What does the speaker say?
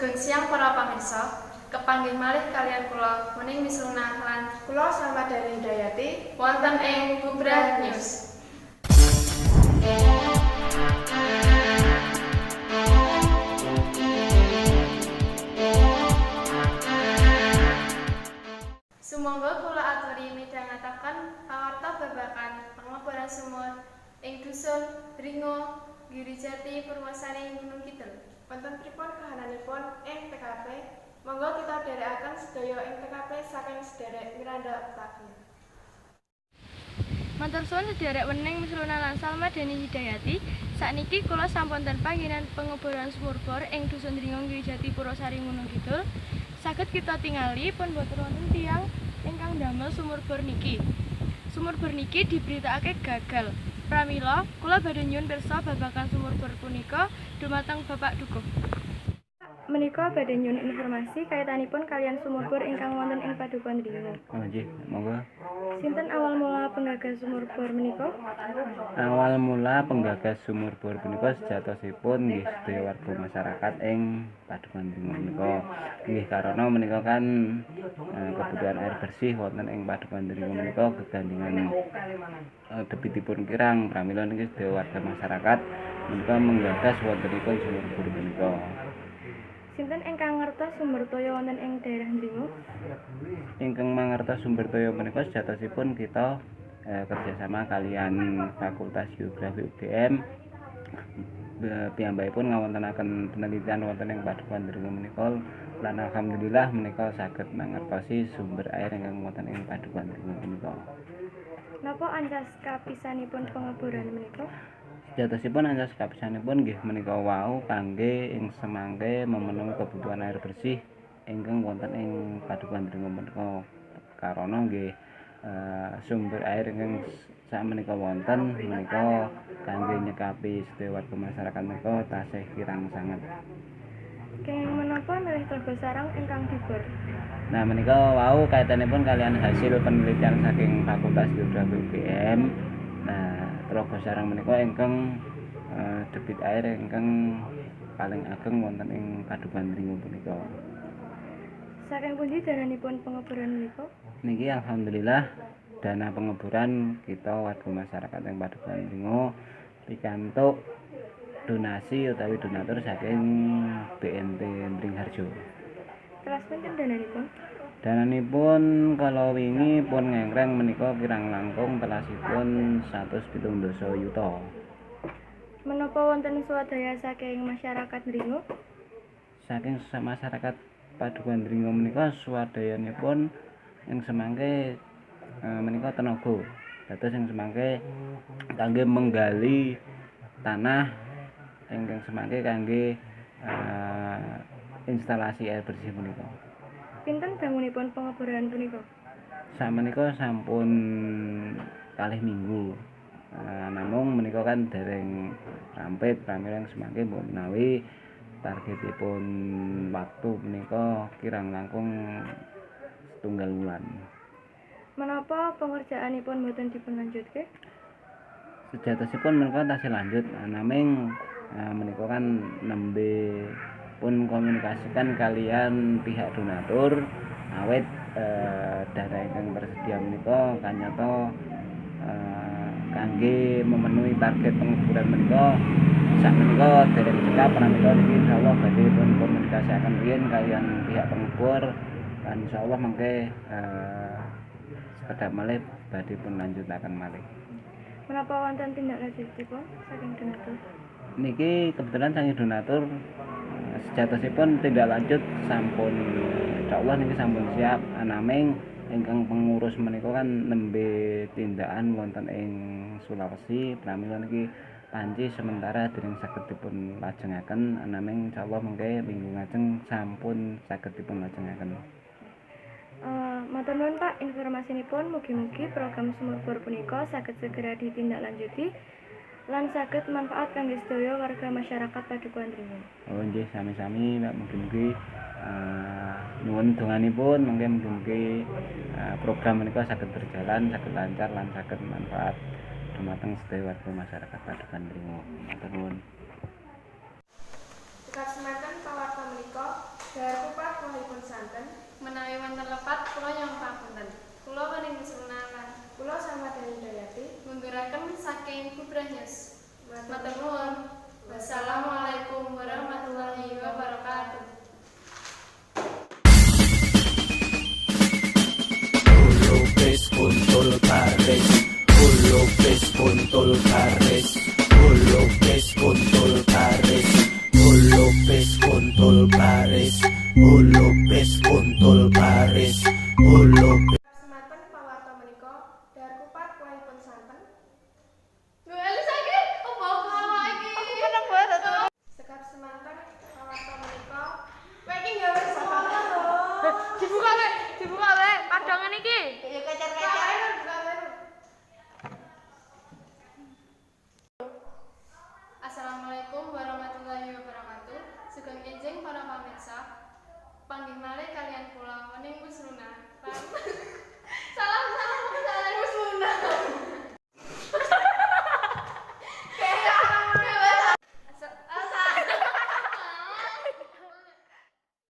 Sugeng siang para pamirsa, kepanggih malih kalian kula Muning Misluna lan kula Samadari Hidayati wonten ing Bubrah News. Sumangga kula aturi midhangetaken pawarta babagan pangeboran sumur ing Dusun Dringo Girijati Purwosari Gunung Kidul. Wonten pripun kahananipun ing TKP? Monggo kita dherekaken sedaya ing TKP saking sederek Miranda Octavia. Matur suwun sederek Wening Misluna lan Samadari Hidayati. Sakniki kula sampun ten panggenan pengeboran sumur bor ing Dusun Dringo Girijati Purwosari Gunung Kidul. Saged kita tingali pun boten wonten tiyang ingkang damel sumur bor niki. Sumur bor niki diberitakake gagal. Pramila kula badhe nyuwun pirsa babagan sumur bor punika dumateng Bapak Dukuh. Menika badhe nyuwun informasi kaitanipun kalian sumur bor ingkang wonten ing Padukuhan Dringo. Oh nggih, monggo. Sinten awal mula penggagas sumur bor menika? Awal mula penggagas sumur bor punika sejatosipun nggih sedaya warga masyarakat ing Padukuhan Dringo menika. Nggih karena menika kan kebutuhan air bersih wonten ing Padukuhan Dringo menika gegandingan debitipun kirang. Pramila niki sedaya warga masyarakat menika menggagas wontenipun sumur bor menika. Sinten ingkang ngertos sumber toya wonten ing daerah Dringo? Ingkang mangertos sumber toya menika sejatosipun kita kerjasama kalian Fakultas Geografi UGM piyambakipun ngawontenaken penelitian wonten ing Padukuhan Dringo menika lan alhamdulillah menika saged mangertosi sumber air ingkang wonten ing Padukuhan Dringo menika. Napa ancas kapisanipun pengeboran menika? Sejatosipun ancas kapisanipun nggih menika wau kangge ing semangke memenuhi kebutuhan air bersih ingkang wonten ing Padukuhan Dringo menika. Karana nggih sumber air ingkang sakmenika wonten menika kangge nyekapi sedaya warga masyarakat menika tasih kirang sanget. Kenging menapa milih Tlaga Sarang ingkang dibor? Nah menika wau kaitanipun kalian hasil penelitian saking Fakultas Geografi UGM. Nah, Tlaga Sarang menika ingkang debit air ingkang paling ageng wonten ing Padukuhan Dringo punika. Saking pundi dananipun pengeboran menika? Niki alhamdulillah dana pengeboran kita warga masyarakat ing Padukuhan Dringo pikantuk donasi utawi donatur saking BNT Dringharjo. Kelas pinten dananipun? Dananipun kalau wingi pun ngengreng menika kirang langkung telasipun 117 yuta. Menapa wonten swadaya saking masyarakat Dringo? Saking masyarakat Padukuhan Dringo menika swadayanipun ing semangke menika tenaga. Dados ing semangke kangge menggali tanah ingkang semangke kangge instalasi air bersih punika. Pinten dangunipun pengeboran punika? Sakmenika sampun kalih minggu. Namung menika kan dereng rampit pramila semangke menawi targetipun waktu menika kirang langkung setunggal wulan. Menapa pengerjaanipun boten dipunlanjutke? Sejatosipun menika tasih lanjut naming menika kan nembe pun komunikasikan kalian pihak donatur awet dana ingkang tersedia menika kanyata kangge memenuhi target pengeboran menika sakmenika dereng cekap pramila niki insyaallah badhe pun komunikasiaken riyen kalian pihak pengebor lan insyaallah mengke sekedap malih badhe pun lanjutaken malih. Menapa wonten tindak lanjutipun saking donatur? Niki kebetulan saking donatur sejatosipun tindak lanjut sampun insyaallah niki sampun siap anaming ingkang pengurus menika kan nembe tindakan wonten ing Sulawesi pramila niki panci sementara dereng saged dipun lajengaken anaming insyaallah mengke minggu ngajeng sampun saged dipun lajengaken. Matur nuwun Pak, informasinipun mugi-mugi program sumur bor punika saged segera ditindaklanjuti lan saged manfaat kangge sedaya warga masyarakat Padukuhan Dringo. Oh nggih sami-sami mugi-mugi nyuwun donganipun mugi-mugi program menika saged berjalan, saged lancar lan saged manfaat dumateng sedaya warga masyarakat Padukuhan Dringo. Matur nuwun. Sekat semanten pawarta menika Dahar kupat kulahipun santen. Menawi wonten lepat kula nyuwun pamunten. Kula menika semenakan Kula Samadani Hidayati. ngunduraken saking Bubranyus. Matur Matur nuwun. Wassalamualaikum warahmatullahi wabarakatuh. Lopez Puntul Kares, Lopez Puntul Kares, Lopez Puntul Kares, Lopez Puntul Kares, Lopez Puntul Kares, Lopez. Semanten pawarta menika dahar kupat kulahipun santen.